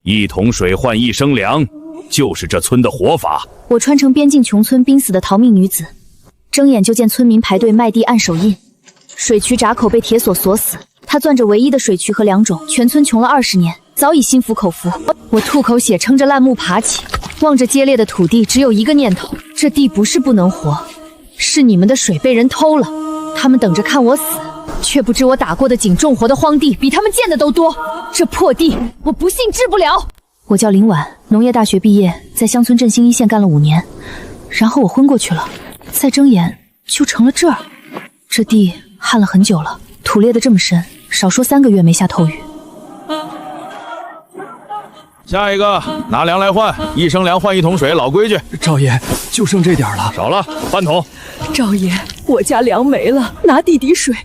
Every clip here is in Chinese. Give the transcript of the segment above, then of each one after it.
一桶水换一升粮，就是这村的活法。我穿成边境穷村濒死的逃命女子，睁眼就见村民排队麦地按手印，水渠闸口被铁锁锁死。他攥着唯一的水渠和粮种，全村穷了20年，早已心服口服。我吐口血，撑着烂木爬起，望着揭裂的土地，只有一个念头：这地不是不能活，是你们的水被人偷了。他们等着看我死，却不知我打过的井种活的荒地比他们见的都多。这破地，我不信治不了。我叫林婉，农业大学毕业，在乡村振兴一线干了5年，然后我昏过去了，再睁眼就成了这儿。这地旱了很久了，土裂得这么深，少说3个月没下透雨。下一个拿粮来换，1升粮换1桶水，老规矩。赵爷，就剩这点了，少了半桶。赵爷，我家粮没了，拿弟弟水，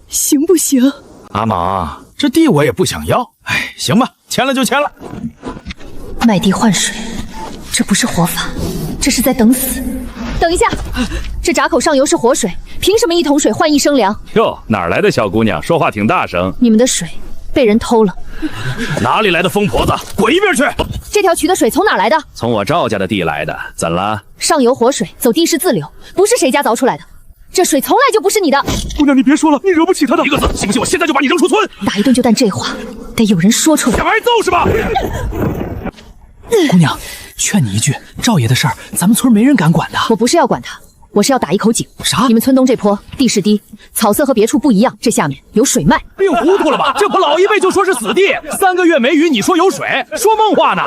行不行？阿玛，这地我也不想要。哎，行吧，签了就签了。卖地换水，这不是活法，这是在等死。等一下，这闸口上游是活水，凭什么1桶水换1升粮？哟，哪来的小姑娘，说话挺大声。你们的水被人偷了。哪里来的疯婆子，滚一边去！这条渠的水从哪来的？从我赵家的地来的，怎了？上游活水，走地势自流，不是谁家凿出来的。这水从来就不是你的。姑娘，你别说了，你惹不起他的。一个字，信不信我现在就把你扔出村？打一顿就担这话，得有人说出来。想挨揍是吧？姑娘，劝你一句，赵爷的事儿，咱们村没人敢管的。我不是要管他，我是要打一口井。啥？你们村东这坡地势低，草色和别处不一样，这下面有水脉。病糊涂了吧？这不老一辈就说是死地，3个月没雨，你说有水，说梦话呢？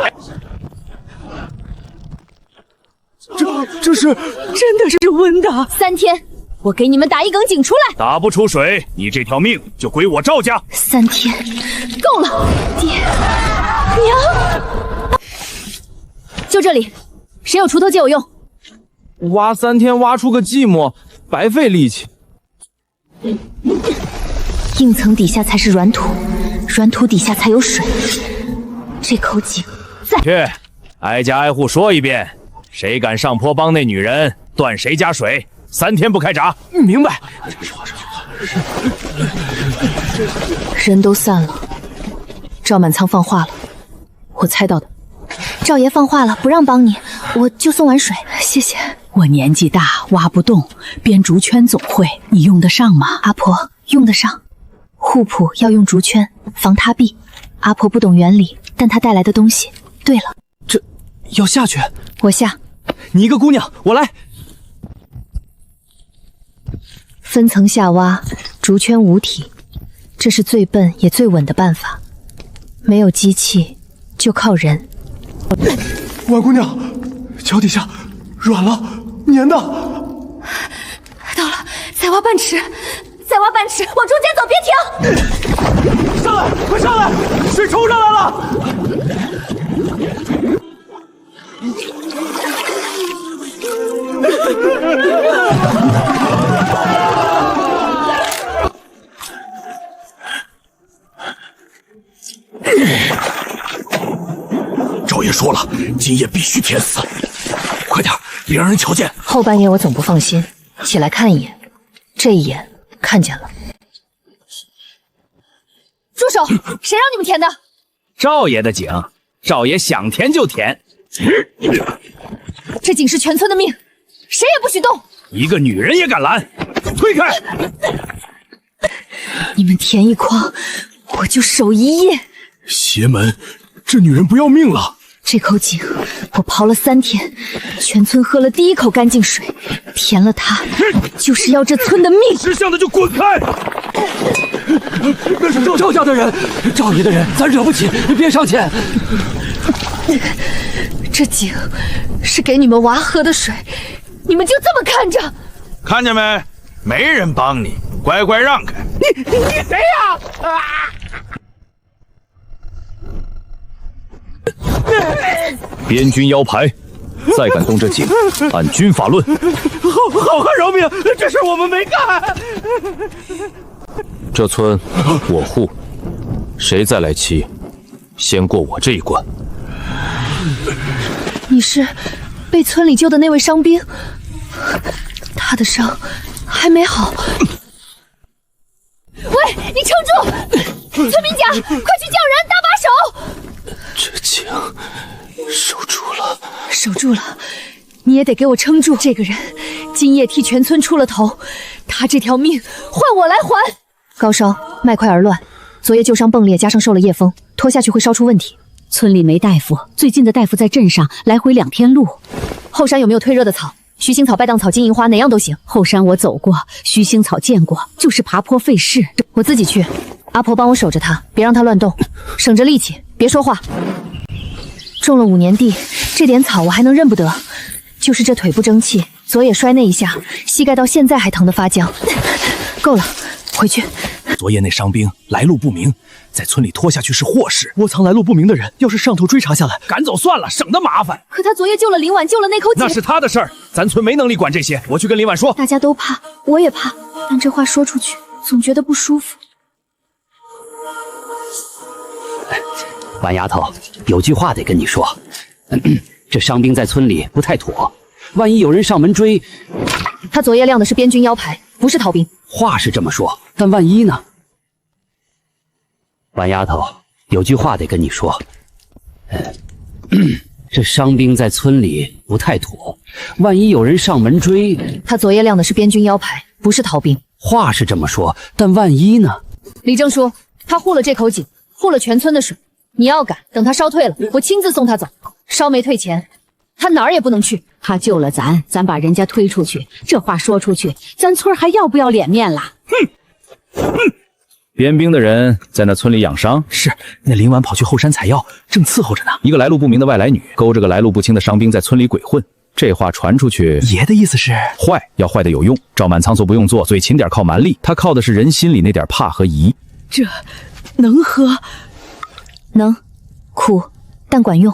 这是真的是温的。3天，我给你们打一梗井出来。打不出水，你这条命就归我赵家。3天，够了，爹娘。就这里，谁有锄头借我用？挖3天挖出个寂寞，白费力气。硬层底下才是软土，软土底下才有水。这口井在。去，挨家挨户说一遍，谁敢上坡帮那女人，断谁家水，3天不开闸。明白。人都散了，赵满仓放话了，我猜到的。赵爷放话了，不让帮你，我就送碗水，谢谢。我年纪大，挖不动，编竹圈总会，你用得上吗？阿婆用得上，护圃要用竹圈，防塌壁。阿婆不懂原理，但她带来的东西。对了，这要下去，我下。你一个姑娘，我来。分层下挖，竹圈无体，这是最笨也最稳的办法。没有机器，就靠人。婉姑娘，脚底下软了，粘的。到了，再挖半尺，再挖半尺，往中间走，别停！上来，快上来，水冲上来了！赵爷说了，今夜必须填死，快点，别让人瞧见。后半夜我总不放心，起来看一眼，这一眼看见了。住手！谁让你们填的？赵爷的井，赵爷想填就填。这井是全村的命，谁也不许动。一个女人也敢拦，推开！你们填一筐，我就守一夜。邪门，这女人不要命了。这口井我刨了3天，全村喝了第一口干净水，填了它，就是要这村的命。识相的就滚开！那是赵家的人，赵爷的人，咱惹不起，别上前。这井是给你们娃喝的水，你们就这么看着？看见没？没人帮你，乖乖让开。你谁呀？边军腰牌，再敢动这井，按军法论。好汉饶命，这事我们没干。这村我护，谁再来欺，先过我这一关。你是被村里救的那位伤兵，他的伤还没好。喂，你撑住！村民甲，快去叫人，搭把手！这井守住了，守住了，你也得给我撑住。这个人今夜替全村出了头，他这条命换我来还。高烧，脉快而乱，昨夜旧伤迸裂，加上受了夜风，拖下去会烧出问题。村里没大夫，最近的大夫在镇上，来回2天路。后山有没有退热的草？须腥草、拜当草、金银花，哪样都行。后山我走过，须腥草见过，就是爬坡费事。我自己去，阿婆帮我守着它，别让它乱动，省着力气，别说话。种了5年地，这点草我还能认不得？就是这腿不争气，昨夜摔那一下，膝盖到现在还疼得发僵。够了，回去。昨夜那伤兵来路不明，在村里拖下去是祸事。窝藏来路不明的人，要是上头追查下来，赶走算了，省得麻烦。可他昨夜救了林婉，救了那口井，那是他的事儿，咱村没能力管这些。我去跟林婉说。大家都怕，我也怕，但这话说出去，总觉得不舒服。婉丫头，有句话得跟你说，这伤兵在村里不太妥，万一有人上门追。他昨夜亮的是边军腰牌，不是逃兵。话是这么说，但万一呢？婉丫头，有句话得跟你说，这伤兵在村里不太妥，万一有人上门追。他昨夜亮的是边军腰牌，不是逃兵。话是这么说，但万一呢？李正叔，他护了这口井，护了全村的水。你要赶，等他烧退了，我亲自送他走。烧没退钱，他哪儿也不能去。他救了咱，咱把人家推出去，这话说出去，咱村还要不要脸面了？编兵的人在那村里养伤，是那林婉跑去后山采药，正伺候着呢。一个来路不明的外来女勾着个来路不清的伤兵在村里鬼混，这话传出去，爷的意思是坏，要坏的有用。赵满仓所不用做，嘴勤点靠蛮力，他靠的是人心里那点怕和疑。这能喝？能，苦，但管用。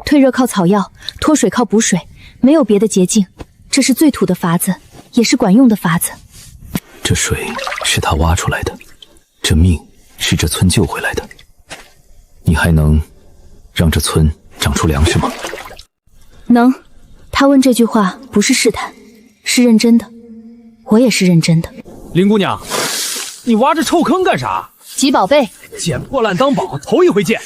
退热靠草药，脱水靠补水，没有别的捷径，这是最土的法子，也是管用的法子。这水是他挖出来的，这命是这村救回来的。你还能让这村长出粮食吗？能。他问这句话不是试探，是认真的。我也是认真的。林姑娘，你挖这臭坑干啥？集宝贝，捡破烂当宝，头一回见。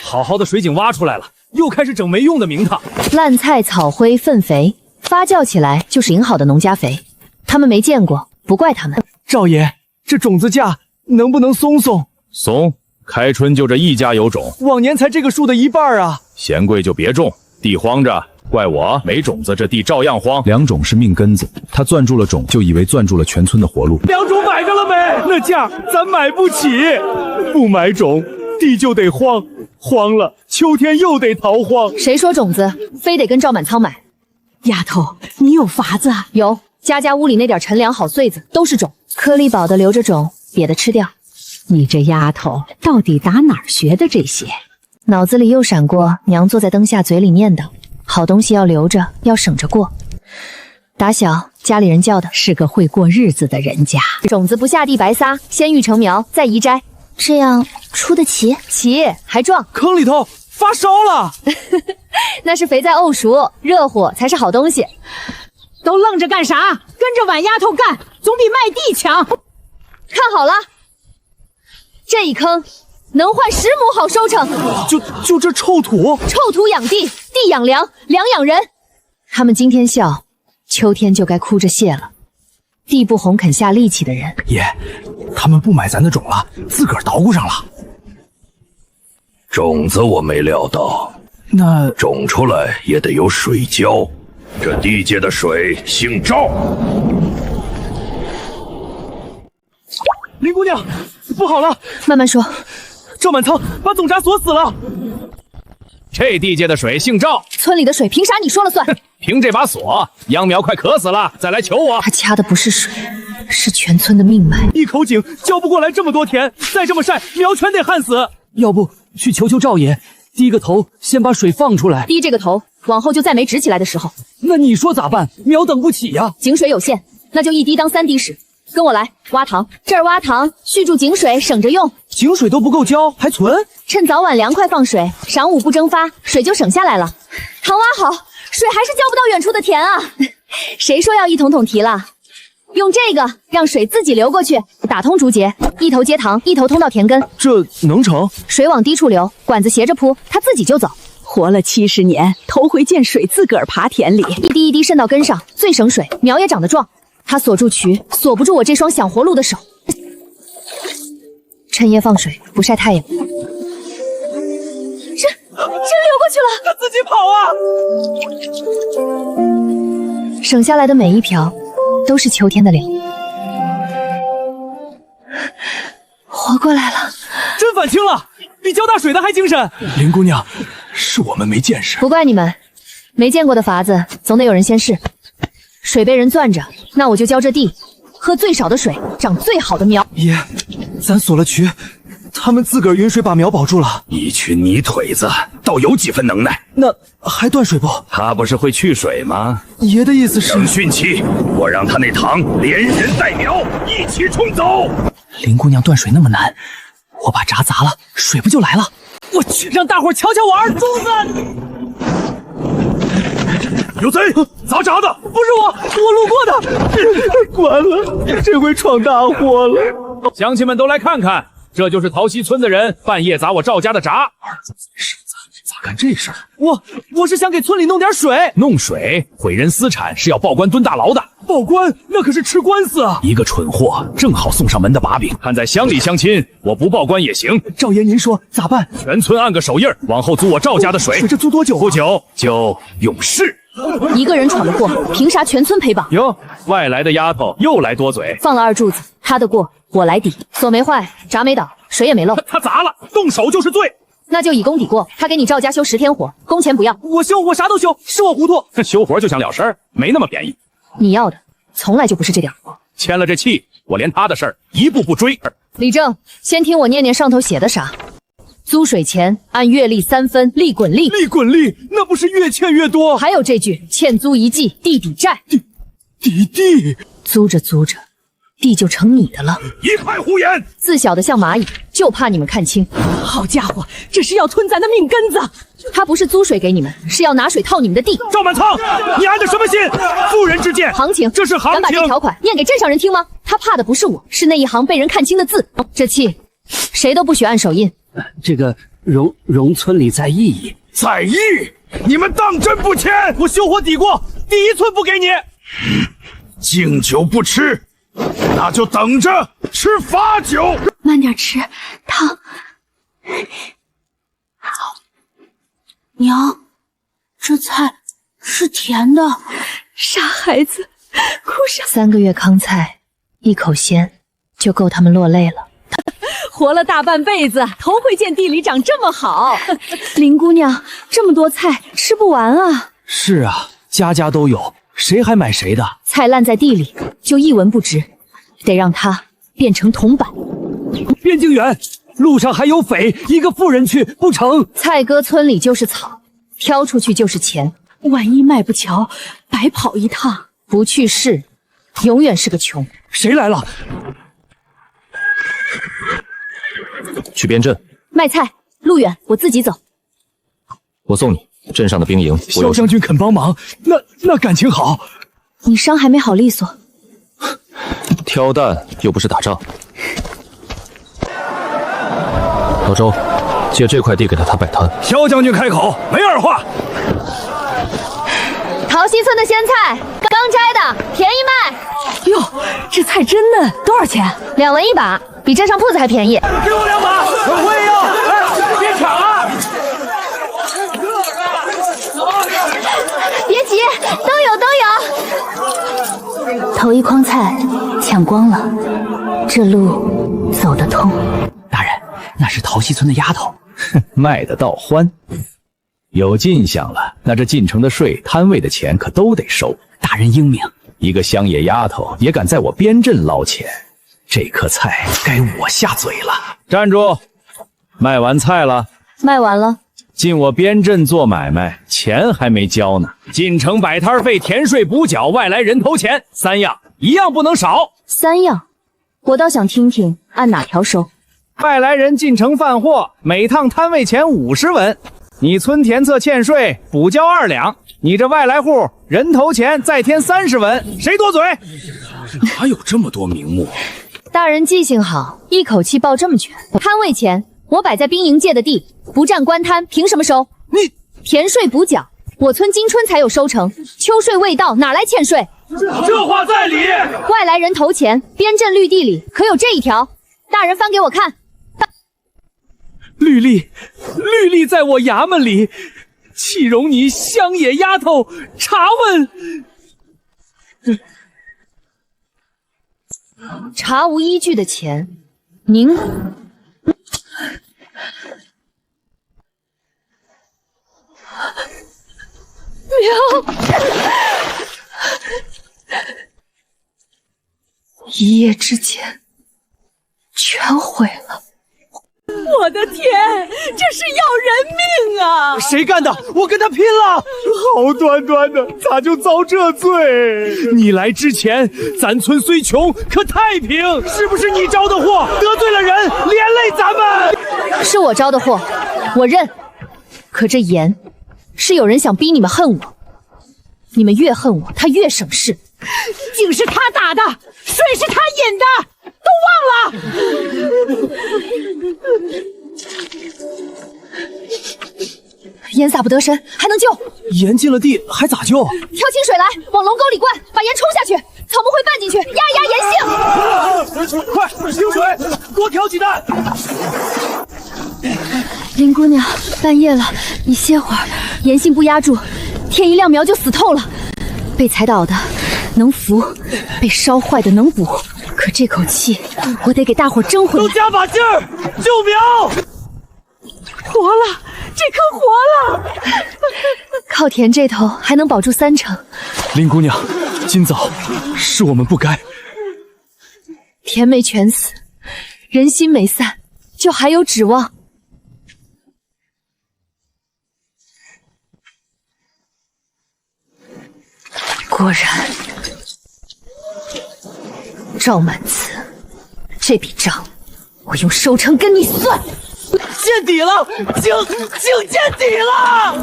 好好的水井挖出来了，又开始整没用的名堂。烂菜草灰粪肥，发酵起来就是引好的农家肥。他们没见过，不怪他们。赵爷，这种子价能不能松松？松，开春就这一家有种，往年才这个数的一半啊！嫌贵就别种，地荒着，怪我没种子，这地照样荒。良种是命根子，他攥住了种，就以为攥住了全村的活路。良种买着了没？那价咱买不起，不买种，地就得荒，荒了秋天又得逃荒。谁说种子非得跟赵满仓买？丫头，你有法子？有，家家屋里那点陈粮好穗子都是种，颗粒饱的留着种，瘪的吃掉。你这丫头到底打哪儿学的这些？脑子里又闪过娘坐在灯下嘴里念叨，好东西要留着，要省着过。打小家里人教的，是个会过日子的人家。种子不下地白撒，先育成苗，再移摘，这样出得齐，齐还壮。坑里头发烧了，那是肥在沤熟，热乎才是好东西。都愣着干啥？跟着婉丫头干，总比卖地强。看好了，这一坑能换10亩好收成。就这臭土，臭土养地，地养粮，粮养人。他们今天笑，秋天就该哭着谢了。地不红肯下力气的人，爷，他们不买咱的种了，自个儿捣鼓上了。种子我没料到，那种出来也得有水浇。这地界的水姓赵。林姑娘，不好了！慢慢说。赵满仓把总闸锁死了。这地界的水姓赵，村里的水凭啥你说了算？凭这把锁，秧苗快渴死了，再来求我。他掐的不是水，是全村的命脉。一口井浇不过来这么多田，再这么晒，苗全得旱死。要不去求求赵爷，低个头先把水放出来。低这个头，往后就再没直起来的时候。那你说咋办？苗等不起呀。井水有限，那就1滴当3滴使。跟我来，挖塘。这儿挖塘，蓄住井水，省着用。井水都不够浇，还存？趁早晚凉快放水，晌午不蒸发，水就省下来了。塘挖好，水还是浇不到远处的田啊。谁说要一桶桶提了？用这个让水自己流过去，打通竹节，一头接塘，一头通到田根。这能成？水往低处流，管子斜着铺，它自己就走。活了70年，头回见水自个儿爬田里，一滴一滴渗到根上，最省水，苗也长得壮。它锁住渠，锁不住我这双想活路的手。趁夜放水，不晒太阳。真流过去了，他自己跑啊！省下来的每一瓢都是秋天的粮。活过来了，真反清了，比浇大水的还精神。林姑娘，是我们没见识。不怪你们，没见过的法子总得有人先试。水被人攥着，那我就浇这地，喝最少的水，长最好的苗。爷，咱锁了渠，他们自个儿匀水把苗保住了。一群泥腿子，倒有几分能耐。那还断水不？他不是会去水吗？爷的意思是，等汛期，我让他那塘连人带苗一起冲走。林姑娘断水那么难，我把闸砸了，水不就来了？我去，让大伙瞧瞧我二柱子！有贼！砸闸的不是我路过的。完了，这回闯大祸了。乡亲们都来看看，这就是陶溪村的人半夜砸我赵家的闸。咋干这事儿？我是想给村里弄点水。弄水毁人私产是要报官蹲大牢的。报官那可是吃官司啊！一个蠢货，正好送上门的把柄。看在乡里乡亲，我不报官也行。赵爷您说咋办？全村按个手印，往后租我赵家的水。这租多久？不久就永世。一个人闯得过，凭啥全村陪绑？哟，外来的丫头又来多嘴。放了二柱子，他的过我来抵。锁没坏，闸没倒，水也没漏。他砸了，动手就是罪。那就以功抵过。他给你赵家修10天活，工钱不要。我修，我啥都修，是我糊涂。修活就想了事儿，没那么便宜。你要的从来就不是这点活。签了这契，我连他的事儿一步步追。李正，先听我念念上头写的啥。租水钱按月例3分，利滚利。利滚利，那不是越欠越多？还有这句，欠租一季，地抵债。地租着租着，地就成你的了。一派胡言！自小的像蚂蚁，就怕你们看清。好家伙，这是要吞咱的命根子！他不是租水给你们，是要拿水套你们的地。赵满仓，你安的什么心？妇人之见，行情，这是行情。敢把这条款念给镇上人听吗？他怕的不是我，是那一行被人看清的字。这契，谁都不许按手印。这个荣村里在意。在意？你们当真不签？我修活抵过，第1寸不给你。敬酒不吃，那就等着吃罚酒。慢点吃，汤。好，娘，这菜是甜的。傻孩子，哭啥？3个月糠菜，一口鲜，就够他们落泪了。活了大半辈子，头回见地里长这么好。林姑娘，这么多菜吃不完啊！是啊，家家都有，谁还买谁的？菜烂在地里就一文不值，得让它变成铜板。边境远，路上还有匪，一个妇人去不成？菜割村里就是草，挑出去就是钱。万一卖不瞧，白跑一趟。不去试，永远是个穷。谁来了？去边镇卖菜，路远，我自己走。我送你。镇上的兵营，萧将军肯帮忙，那感情好。你伤还没好利索，挑担又不是打仗。老周，借这块地给他摆摊。萧将军开口，没二话。陶溪村的鲜菜，刚摘的，便宜卖。哟，这菜真嫩，多少钱？2文1把，比镇上铺子还便宜。给我2把，我也要。哎，别抢啊！别急，都有。头一筐菜抢光了，这路走得通。大人，那是陶溪村的丫头。卖得到欢，有进项了，那这进城的税、摊位的钱可都得收。大人英明，一个乡野丫头也敢在我边镇捞钱，这颗菜该我下嘴了。站住！卖完菜了？卖完了。进我边镇做买卖，钱还没交呢。进城摆摊费、田税补缴、外来人头钱，3样，一样不能少。3样，我倒想听听按哪条收。外来人进城贩货，每趟摊位钱50文，你村田侧欠税，补交2两。你这外来户人头钱再添30文，谁多嘴？哪有这么多名目？大人记性好，一口气报这么全。摊位钱，我摆在兵营界的地，不占官摊，凭什么收？你田税补缴，我村今春才有收成，秋税未到，哪来欠税？这话在理。外来人头钱，边镇绿地里可有这一条？大人翻给我看。绿丽在我衙门里，岂容你乡野丫头查问？查无依据的钱，您一夜之间全毁了。我的天，这是要人命啊！谁干的？我跟他拼了！好端端的，咋就遭这罪？你来之前，咱村虽穷，可太平。是不是你招的祸？得罪了人，连累咱们。是我招的祸，我认。可这盐，是有人想逼你们恨我。你们越恨我，他越省事。井是他打的，水是他引的，都忘了。盐撒不得身，还能救？盐进了地还咋救？挑清水来，往龙沟里灌，把盐冲下去，草木灰拌进去，压一压盐性。快清水，多挑几担。林姑娘，半夜了，你歇会儿，盐性不压住，天一亮苗就死透了。被踩倒的能扶，被烧坏的能补。可这口气，我得给大伙争回来。都加把劲儿，救苗！活了，这棵活了。靠田这头还能保住30%。林姑娘，今早是我们不该。田没全死，人心没散，就还有指望。果然，赵满慈，这笔账我用收成跟你算。见底了，井见底了，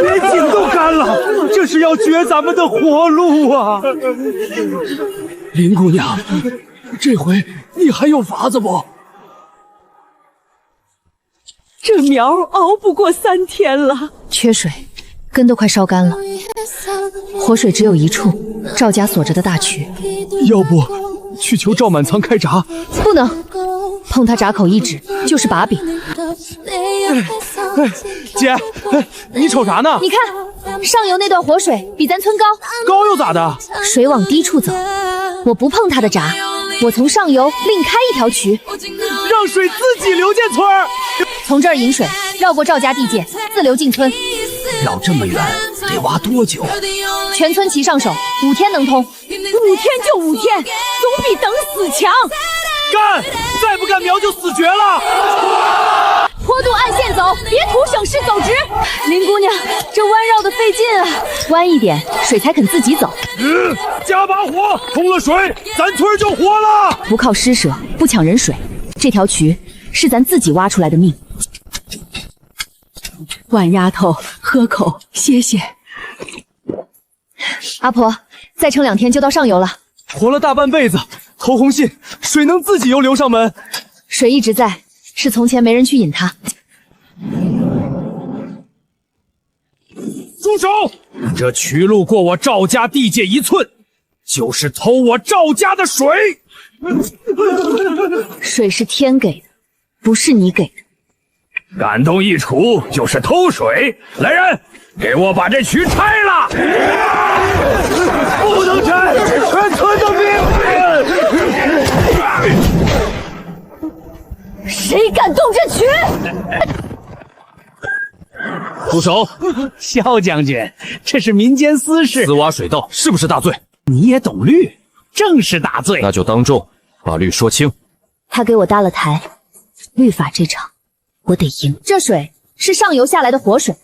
连井都干了，这是要绝咱们的活路啊！林姑娘，这回你还有法子不？这苗熬不过3天了，缺水，根都快烧干了。活水只有一处，赵家锁着的大渠。要不去求赵满仓开闸？不能，碰他闸口一指就是把柄。姐，你瞅啥呢？你看上游那段活水比咱村高，高又咋的？水往低处走，我不碰他的闸，我从上游另开一条渠，让水自己流进村儿。从这儿引水，绕过赵家地界，自流进村。绕这么远，得挖多久？全村齐上手，5天能通。5天就5天，总比等死强。干！再不干苗就死绝了。坡度按线走，别图省事走直。林姑娘，这弯绕的费劲啊，弯一点，水才肯自己走。加把火，通了水，咱村就活了。不靠施舍，不抢人水，这条渠是咱自己挖出来的命。婉丫头，喝口，歇歇。阿婆，再撑2天就到上游了。活了大半辈子，投红信，水能自己游流上门。水一直在，是从前没人去引它。住手！这渠路过我赵家地界1寸，就是偷我赵家的水。水是天给的，不是你给的。敢动一杵就是偷水！来人，给我把这渠拆了！不能拆，全村的命！谁敢动这渠？住手！萧将军，这是民间私事，私挖水道是不是大罪？你也懂律，正是大罪。那就当众把律说清。他给我搭了台，律法这场我得赢。这水是上游下来的活水，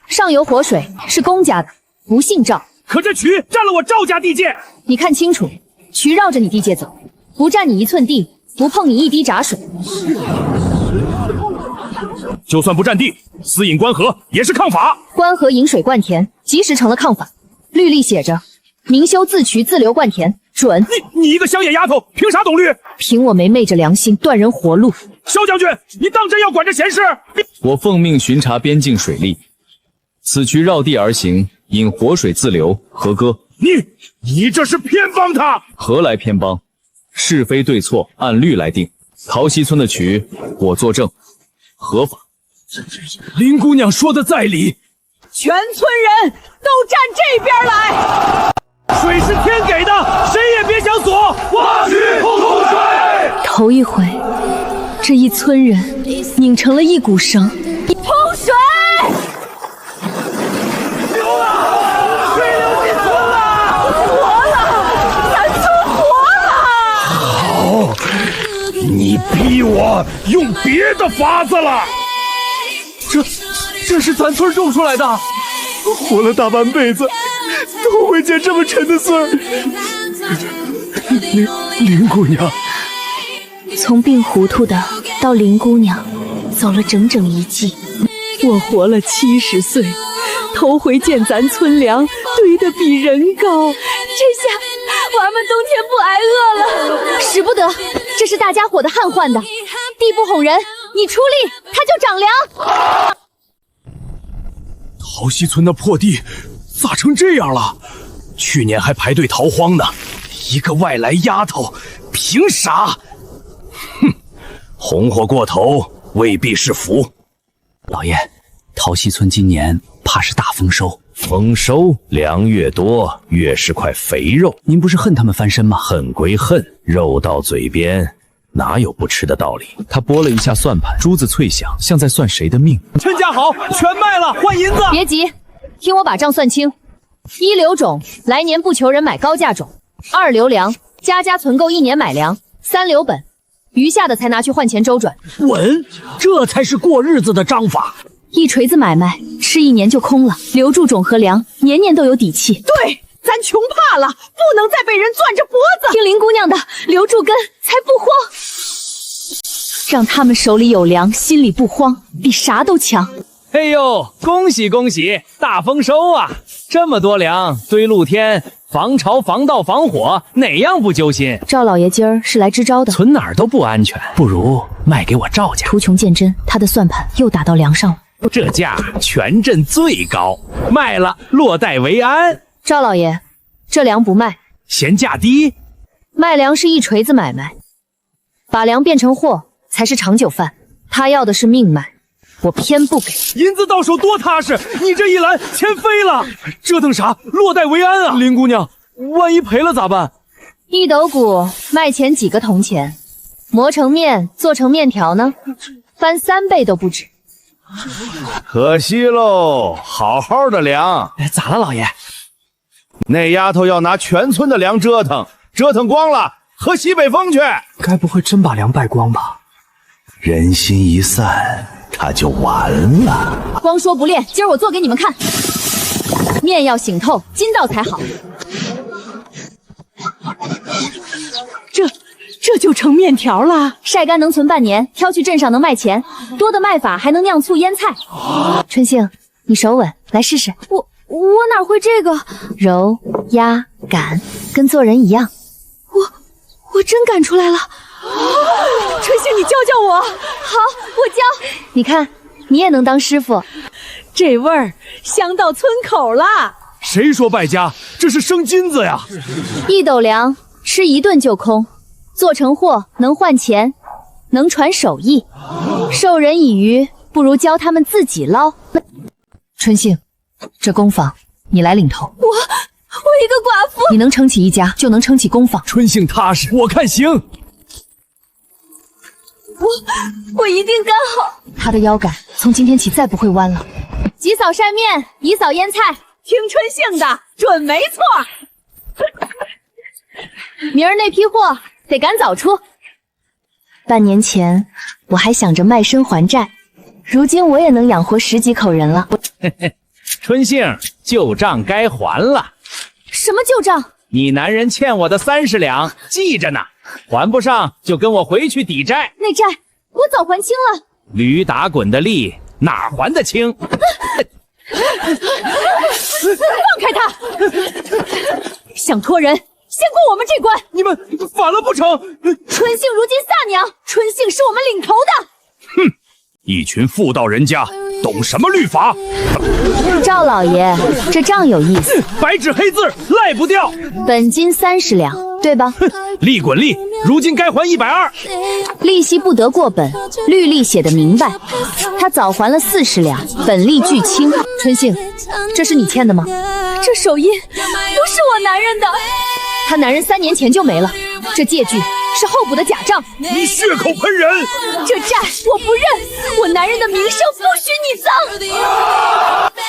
上游活水是公家的，不姓赵。可这渠占了我赵家地界，你看清楚，渠绕着你地界走，不占你1寸地，不碰你1滴闸水。就算不占地，私引官河也是抗法。官河引水灌田，即时成了抗法。律例写着，明修自渠自流灌田，准！你一个乡野丫头，凭啥懂律？凭我没昧着良心断人活路。萧将军，你当真要管这闲事？我奉命巡查边境水利，此渠绕地而行，引活水自流，何歌？你这是偏帮他！何来偏帮？是非对错按律来定。桃溪村的渠，我作证，合法。林姑娘说的在理，全村人都站这边来。水是天给的，谁也别想锁！挖渠通水！头一回，这一村人拧成了一股绳。通水！流了，水流进村了，活了，咱村活了！好，你逼我用别的法子了。这是咱村种出来的，活了大半辈子，都会捡这么沉的穗儿。林姑娘，从病糊涂的到林姑娘，走了整整1季。我活了70岁，头回见咱村粮堆得比人高，这下娃们冬天不挨饿了。使不得，这是大家伙的汗换的。地不哄人，你出力，它就长粮。桃溪村的破地咋成这样了？去年还排队逃荒呢，一个外来丫头，凭啥？哼，红火过头未必是福。老爷，桃溪村今年怕是大丰收。丰收，粮越多，越是块肥肉。您不是恨他们翻身吗？恨归恨，肉到嘴边，哪有不吃的道理？他拨了一下算盘，珠子脆响，像在算谁的命。趁价好，全卖了，换银子。别急，听我把账算清。1留种，来年不求人买高价种；2留粮，家家存够1年买粮；3留本，余下的才拿去换钱周转。稳，这才是过日子的章法。一锤子买卖，吃1年就空了，留住种和粮，年年都有底气。对，咱穷怕了，不能再被人攥着脖子。听林姑娘的，留住根才不慌。让他们手里有粮，心里不慌，比啥都强。哎呦，恭喜恭喜，大丰收啊！这么多粮堆露天，防潮、防盗、防火，哪样不揪心？赵老爷今儿是来支招的，存哪儿都不安全，不如卖给我赵家。图穷见真，他的算盘又打到粮上了。这价全镇最高，卖了落袋为安。赵老爷，这粮不卖，嫌价低？卖粮是一锤子买卖，把粮变成货才是长久饭。他要的是命脉，我偏不给。银子到手多踏实，你这一拦，钱飞了。折腾啥？落袋为安啊！林姑娘，万一赔了咋办？1斗谷卖钱几个铜钱，磨成面做成面条呢，翻3倍都不止。可惜喽，好好的粮，咋了，老爷？那丫头要拿全村的粮折腾，折腾光了，喝西北风去。该不会真把粮败光吧？人心一散，她就完了。光说不练，今儿我做给你们看。面要醒透，筋道才好。这就成面条了，晒干能存半年，挑去镇上能卖钱，多的卖法还能酿醋腌菜。春杏，你手稳，来试试。我哪会这个？揉压擀，跟做人一样。我真擀出来了。春杏，你教教我。好，我教。你看，你也能当师傅。这味儿香到村口了。谁说败家？这是生金子呀！1斗粮吃1顿就空。做成货能换钱，能传手艺，授人以鱼，不如教他们自己捞。春杏，这工坊你来领头。我一个寡妇，你能撑起一家，就能撑起工坊。春杏踏实，我看行。我一定干好。他的腰杆从今天起再不会弯了。急扫晒面，以扫腌菜。听春杏的，准没错。明儿那批货得赶早出。半年前我还想着卖身还债，如今我也能养活10几口人了。春杏，旧账该还了。什么旧账？你男人欠我的30两，记着呢，还不上就跟我回去抵债。那债我早还清了。驴打滚的力哪还得清？放开他！想拖人先过我们这关。你们反了不成？春杏如今撒娘，春杏是我们领头的。哼，一群妇道人家，懂什么律法？赵老爷，这账有意思，白纸黑字，赖不掉。本金30两，对吧？利滚利，如今该还120。利息不得过本，律例写得明白。他早还了40两，本利俱清。春杏，这是你欠的吗？这手印不是我男人的，他男人3年前就没了。这借据是候补的假账。你血口喷人！这债我不认，我男人的名声不许你脏。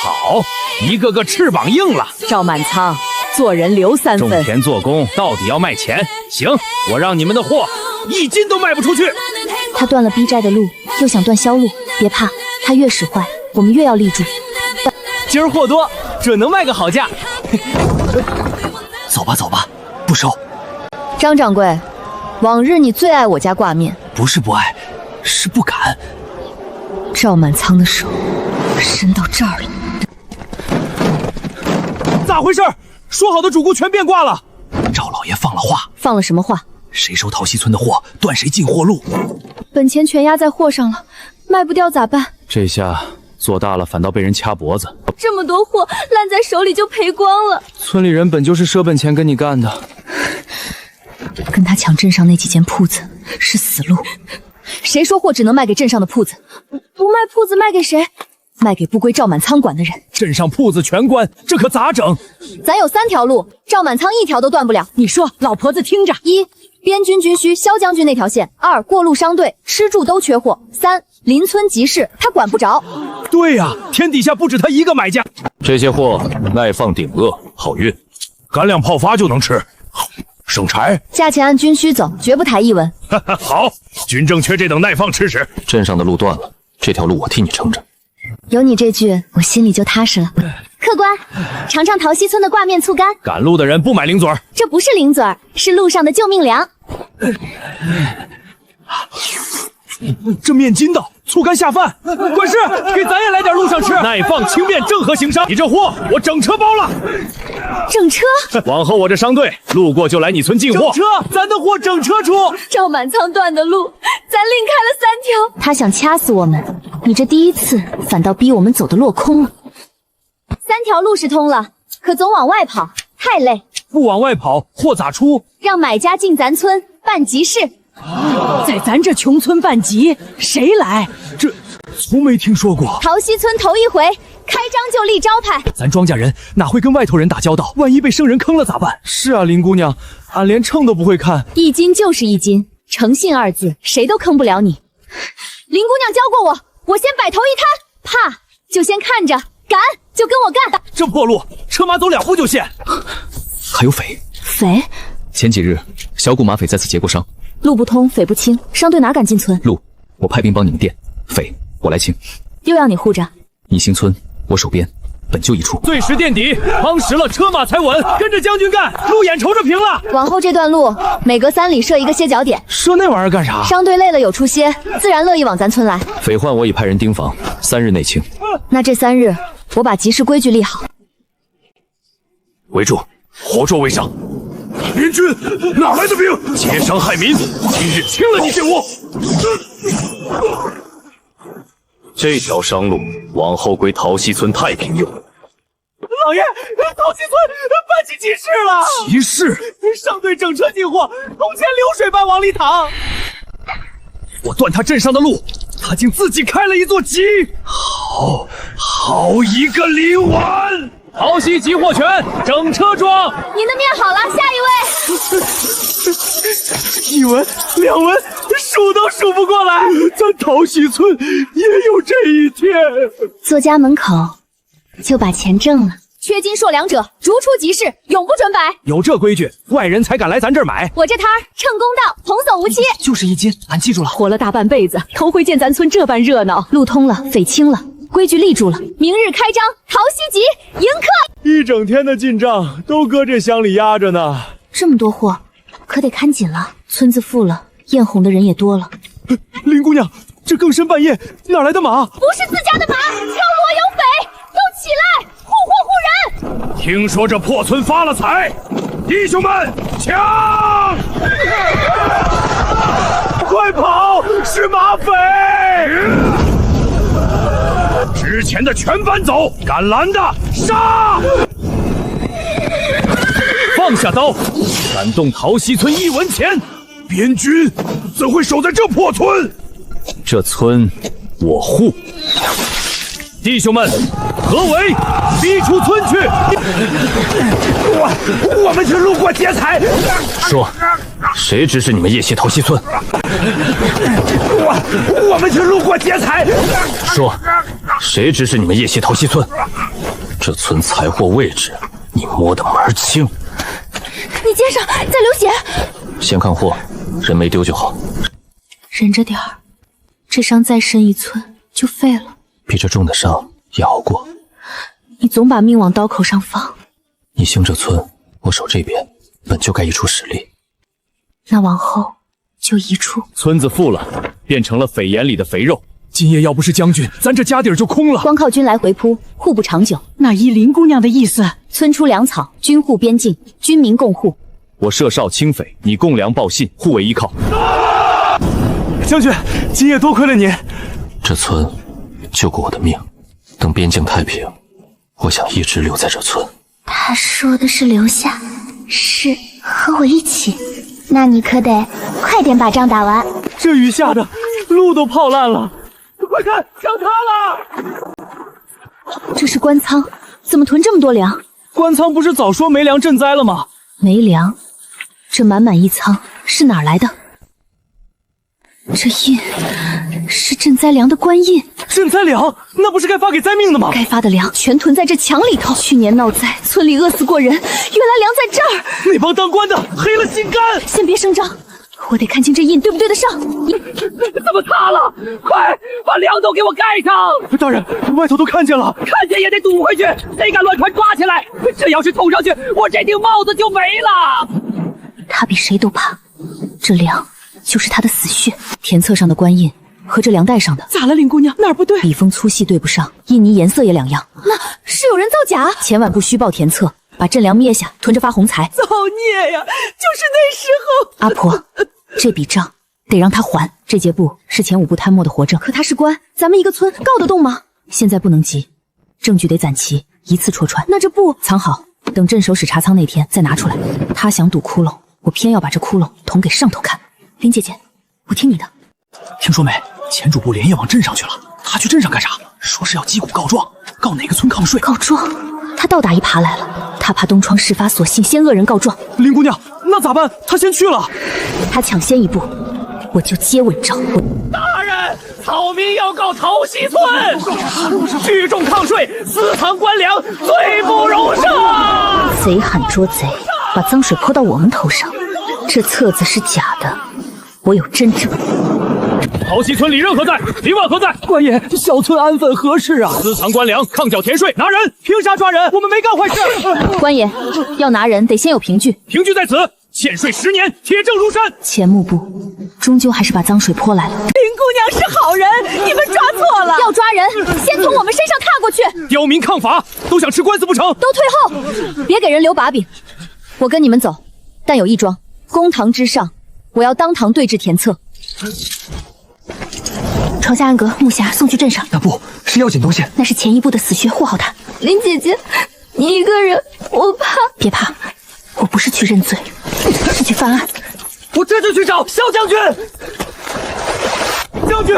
好，一个个翅膀硬了。赵满仓，做人留3种分。田做工到底要卖钱。行，我让你们的货1斤都卖不出去。他断了逼债的路，又想断销路。别怕，他越使坏，我们越要立住。今儿货多，准能卖个好价。走吧走吧，不收。张掌柜，往日你最爱我家挂面，不是不爱，是不敢。赵满仓的手伸到这儿了。咋回事？说好的主顾全变卦了。赵老爷放了话。放了什么话？谁收陶溪村的货，断谁进货路。本钱全压在货上了，卖不掉咋办？这下做大了，反倒被人掐脖子。这么多货烂在手里就赔光了。村里人本就是赊本钱跟你干的。跟他抢镇上那几间铺子是死路。谁说货只能卖给镇上的铺子？不卖铺子卖给谁？卖给不归赵满仓管的人。镇上铺子全关，这可咋整？咱有3条路，赵满仓1条都断不了。你说，老婆子听着：1. 边军军需萧将军那条线；2. 过路商队吃住都缺货；3. 邻村集市他管不着。对呀，天底下不止他一个买家。这些货耐放顶饿，好运，干粮泡发就能吃。生柴，价钱按军需走，绝不抬一文。好，军正缺这等耐放吃食。镇上的路断了，这条路我替你撑着。有你这句，我心里就踏实了。客官，尝尝陶溪村的挂面醋干。赶路的人不买零嘴儿，这不是零嘴儿，是路上的救命粮。这面筋道，醋干下饭。管事，给咱也来点路上吃。耐放轻便，正合行商。你这货，我整车包了。整车？往后我这商队路过就来你村进货。整车，咱的货整车出。赵满仓断的路，咱另开了3条。他想掐死我们，你这第一次反倒逼我们走得落空了。3条路是通了，可总往外跑，太累。不往外跑，货咋出？让买家进咱村办集市。在咱这穷村办集，谁来？这从没听说过。陶溪村头一回开张就立招牌，咱庄稼人哪会跟外头人打交道？万一被生人坑了咋办？是啊，林姑娘，俺连秤都不会看。1斤就是1斤，诚信2字，谁都坑不了你。林姑娘教过我，我先摆头一摊，怕就先看着，敢就跟我干。这破路，车马走2步就陷。还有匪，匪？前几日小股马匪在此结过伤。路不通，匪不清，商队哪敢进村？路，我派兵帮你们垫；匪，我来清。又要你护着？你行村，我守边，本就一处。最实垫底，夯实了，车马才稳。跟着将军干，路眼瞅着平了。往后这段路，每隔3里设一个歇脚点。设那玩意儿干啥？商队累了有处歇，自然乐意往咱村来。匪患我已派人盯防，3日内清。那这3日，我把集市规矩立好。围住，活捉为上。联军哪来的兵？劫商害民，今日清了你这窝！这条商路往后归陶溪村太平用。老爷，陶溪村办起集市了！集市？商队整车进货，铜钱流水般往里淌。我断他镇上的路，他竟自己开了一座集。好一个林婉！陶溪集货权，整车装。您的面好了，下一位。1文2文，数都数不过来。咱陶溪村也有这一天。作家门口就把钱挣了。缺斤硕两者，逐出集市，永不准摆。有这规矩，外人才敢来咱这儿买。我这摊儿称公道，童叟无欺。就是1斤，俺记住了。活了大半辈子，头回见咱村这般热闹。路通了，匪清了，规矩立住了。明日开张，陶溪集迎客。一整天的进账都搁这箱里压着呢。这么多货，可得看紧了。村子富了，验红的人也多了。林姑娘，这更深半夜哪来的马？不是自家的马，敲锣有匪，都起来，护货护人。听说这破村发了财，弟兄们，抢！快跑！是马匪！之前的全搬走，敢拦的杀！放下刀，敢动桃溪村1文钱！边军怎会守在这破村？这村我护。弟兄们，合围，逼出村去！我们去路过劫财。说，谁指使你们夜袭桃溪村？我们去路过劫财。说，谁指使你们夜袭桃溪村？这村财货位置，你摸得门儿清。你肩上在流血。先看货，人没丢就好。忍着点儿，这伤再深1寸就废了。比这重的伤也熬过。你总把命往刀口上放。你兴这村，我守这边，本就该一处实力。那往后就一处。村子富了，变成了匪眼里的肥肉。今夜要不是将军，咱这家底儿就空了。光靠军来回扑，护不长久。那依林姑娘的意思，村出粮草，军护边境，军民共护。我设哨清匪，你供粮报信，互为依靠。将军，今夜多亏了您。这村救过我的命，等边境太平，我想一直留在这村。他说的是留下，是和我一起。那你可得快点把仗打完。这雨下的，路都泡烂了。快看，抢塌了！这是官仓，怎么囤这么多粮？官仓不是早说没粮赈灾了吗？没粮，这满满一仓是哪儿来的？这印是赈灾粮的官印。赈灾粮，那不是该发给灾民的吗？该发的粮全囤在这墙里头。去年闹灾，村里饿死过人，原来粮在这儿。那帮当官的黑了心肝。先别声张，我得看清这印对不对得上。怎么塌了？快把粮都给我盖上！大人，外头都看见了，看见也得堵回去。谁敢乱传，抓起来！这要是捅上去，我这顶帽子就没了。他比谁都怕，这粮就是他的死穴。田册上的官印和这粮袋上的咋了，林姑娘？哪儿不对？笔锋粗细对不上，印泥颜色也两样。那是有人造假？千万不虚报田册，把赈粮灭下，囤着发横财。造孽呀！就是那时候。阿婆，这笔账得让他还。这节簿是前5部贪墨的活证，可他是官，咱们一个村告得动吗？现在不能急，证据得攒齐，一次戳穿。那这布藏好，等镇守使查仓那天再拿出来。他想堵窟窿，我偏要把这窟窿捅给上头看。林姐姐，我听你的。听说没？前主簿连夜往镇上去了。他去镇上干啥？说是要击鼓告状，告哪个村抗税。告状？他倒打一耙来了。他怕东窗事发，索性先恶人告状。林姑娘，那咋办？他先去了。他抢先一步，我就接稳仗。大人，草民要告桃溪村，聚众抗税，私藏官粮，罪不容赦。贼喊捉贼，把脏水泼到我们头上。这册子是假的，我有真证。桃溪村李任何在？李万何在？官爷，小村安分何事啊？私藏官粮，抗缴田税，拿人！凭啥抓人？我们没干坏事。官爷，要拿人得先有凭据。凭据在此，欠税10年，铁证如山。钱幕部终究还是把脏水泼来了。林姑娘是好人，你们抓错了。要抓人，先从我们身上踏过去。刁民抗法，都想吃官司不成？都退后，别给人留把柄。我跟你们走，但有一桩。公堂之上，我要当堂对质田册。朝下暗格木匣送去镇上。那不是要紧东西，那是前1部的死穴，护好他。林姐姐，你一个人，我怕。别怕，我不是去认罪，是去犯案。我这就去找萧将军。将军，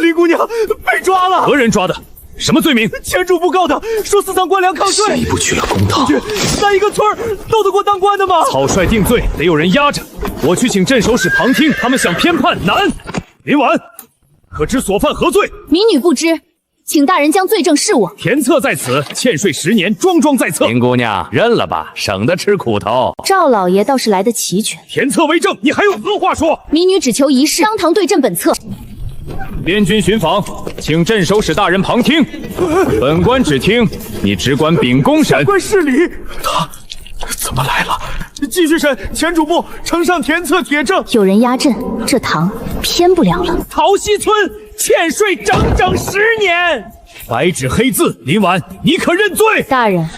林姑娘被抓了。何人抓的？什么罪名？前主簿告的，说私藏官粮抗税。下一步去了公堂。那一个村斗得过当官的吗？草率定罪，得有人压着。我去请镇守使旁听，他们想偏判难。林婉，可知所犯何罪？民女不知，请大人将罪证示我。田册在此，欠税10年，桩桩在册。林姑娘，认了吧，省得吃苦头。赵老爷倒是来得齐全。田册为证，你还有何话说？民女只求一事，当堂对证本册。边军巡访，请镇守使大人旁听。本官只听，你只管秉公审。官失礼，他怎么来了？继续审，前主簿呈上田册铁证。有人压阵，这堂偏不了了。桃溪村欠税整10年，白纸黑字，林婉，你可认罪？大人，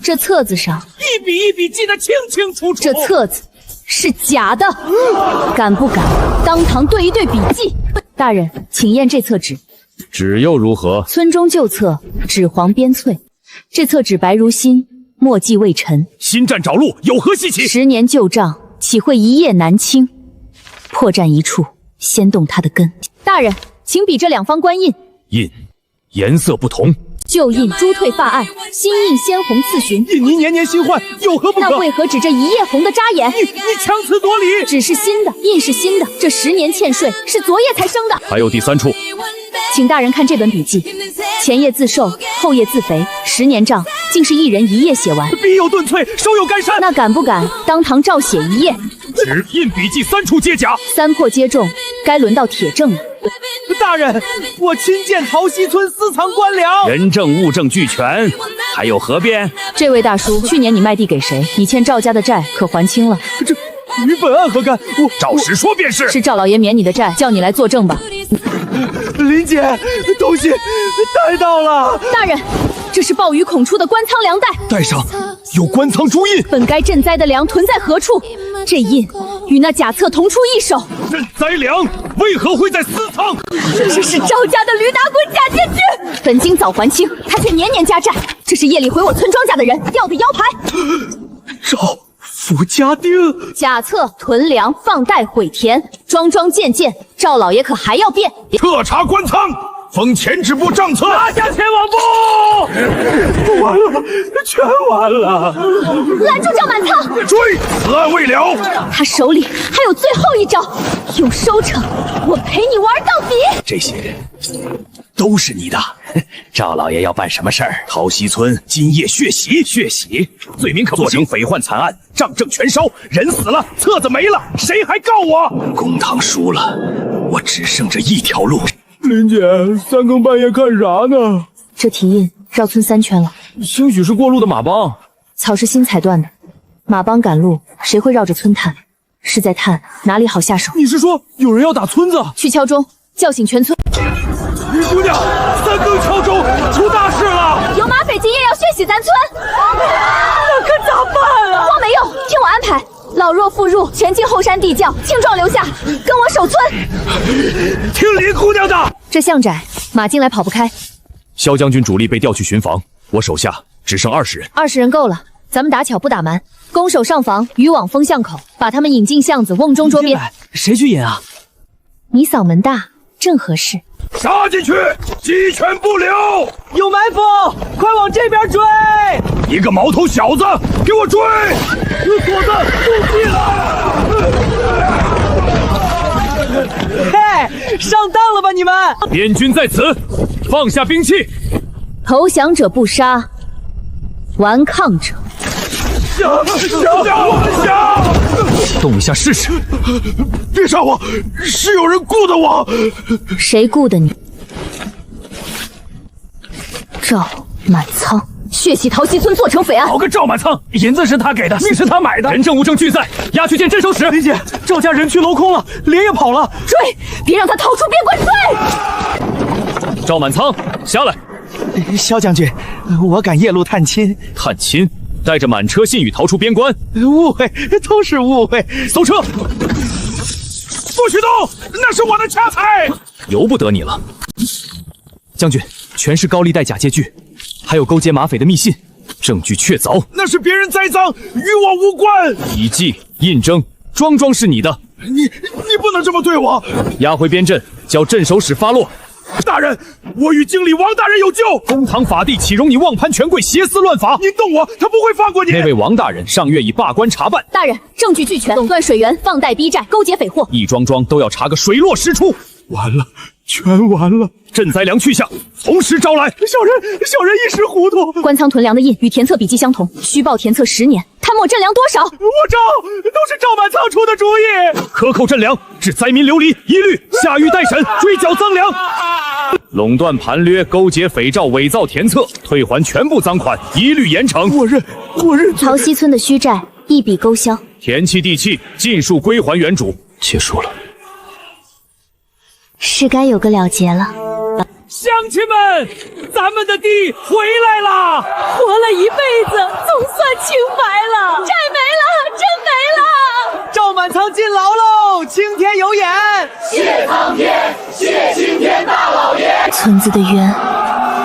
这册子上一笔一笔记得清清楚楚。这册子是假的，敢不敢当堂对一对笔记？大人，请验这册纸。纸又如何？村中旧册，纸黄边翠，这册纸白如新，墨迹未尘。新战找路，有何稀奇？10年旧账，岂会一夜难清？破绽一处，先动它的根。大人，请比这两方官印。印颜色不同。旧印朱褪发暗，新印鲜红次寻。印泥年年新换，有何不可？那为何只这一夜红的扎眼？你强词夺理！纸是新的，印是新的，这10年欠税是昨夜才生的。还有第3处，请大人看这本笔记，前夜自瘦，后夜自肥，10年账竟是一人一夜写完。笔有顿挫，手有干山。那敢不敢当堂照写一夜？纸印笔记3处皆假，3破皆中，该轮到铁证了。大人，我亲见陶溪村私藏官粮，人证物证俱全，还有何辩？这位大叔，去年你卖地给谁？你欠赵家的债可还清了？这与本案何干？照实说便是。是赵老爷免你的债，叫你来作证吧。林姐，东西带到了。大人，这是暴雨孔出的官仓粮袋，袋上有官仓朱印。本该赈灾的粮囤在何处？这印与那假册同出一手。赈灾粮为何会在私藏？这是赵家的驴打滚假借据，本经早还清，他却年年加债。这是夜里回我村庄稼的人要的腰牌。赵福家丁，假册囤粮放贷毁田，桩桩件件，赵老爷可还要变？彻查官仓，封前支部账册，拿下前往部。完了，全完了！拦住赵满仓！追，此案未了。他手里还有最后一招，有收成，我陪你玩到底。这些都是你的。赵老爷要办什么事儿？陶溪村今夜血洗，血洗，罪名可不轻，匪患惨案，账证全烧，人死了，册子没了，谁还告我？公堂输了，我只剩这一条路。林姐，3更半夜干啥呢？这蹄印绕村3圈了，兴许是过路的马帮。草是新踩断的，马帮赶路，谁会绕着村探？是在探哪里好下手？你是说有人要打村子？去敲钟，叫醒全村。于姑娘，3更敲钟，出大事了！有马匪今夜要血洗咱村，那可咋办啊？慌没用，听我安排。老弱妇孺全进后山地窖，轻壮留下，跟我守村。听林姑娘的。这巷窄，马进来跑不开。萧将军主力被调去巡防，我手下只剩20人。20人够了，咱们打巧不打蛮，攻守上防，渔网封巷口，把他们引进巷子，瓮中捉鳖。谁去引啊？你嗓门大，正合适。杀进去，鸡犬不留！有埋伏，快往这边追！一个毛头小子，给我追！锁子入地了！嘿，上当了吧你们！边军在此，放下兵器！投降者不杀，顽抗者。动一下试试！别杀我，是有人雇的我。谁雇的你？赵满仓血洗陶溪村，做成匪案。好个赵满仓，银子是他给的，命是他买的，人证物证俱在，押去见镇守使。林姐，赵家人去楼空了，连夜跑了。追，别让他逃出边关！追！赵满仓，下来。萧将军，我赶夜路探亲。探亲？带着满车信与逃出边关？误会，都是误会。搜车！不许动，那是我的家财，由不得你了。将军，全是高利贷假借据，还有勾结马匪的密信，证据确凿。那是别人栽赃，与我无关。笔记、印证，桩桩是你的。你不能这么对我！押回边镇，叫镇守使发落。大人，我与经理王大人有救。公堂法地，岂容你妄攀权贵，挟私乱法？您动我，他不会放过你。那位王大人上月已罢官查办。大人，证据俱全，垄断水源，放贷逼债，勾结匪货，一桩桩都要查个水落石出。完了，全完了！赈灾粮去向，从实招来。小人一时糊涂。官仓囤粮的印与田册笔记相同，虚报田册10年，探没赈粮多少？我招，都是赵满仓出的主意。克扣赈粮，致灾民流离，一律下狱待审，追缴赃粮。垄断盘掠，勾结匪赵，伪造田册，退还全部赃款，一律严惩。我认。陶溪村的虚债一笔勾销，田契地契尽数归还原主。结束了。是该有个了结了。乡亲们，咱们的地回来了！活了一辈子，总算清白了。债没了，真没了！赵满仓进牢喽，青天有眼！谢苍天，谢青天大老爷！村子的冤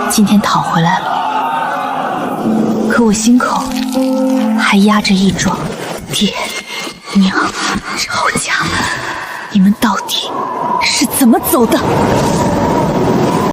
今天讨回来了，可我心口还压着一桩爹娘吵架，你们到底是怎么走的？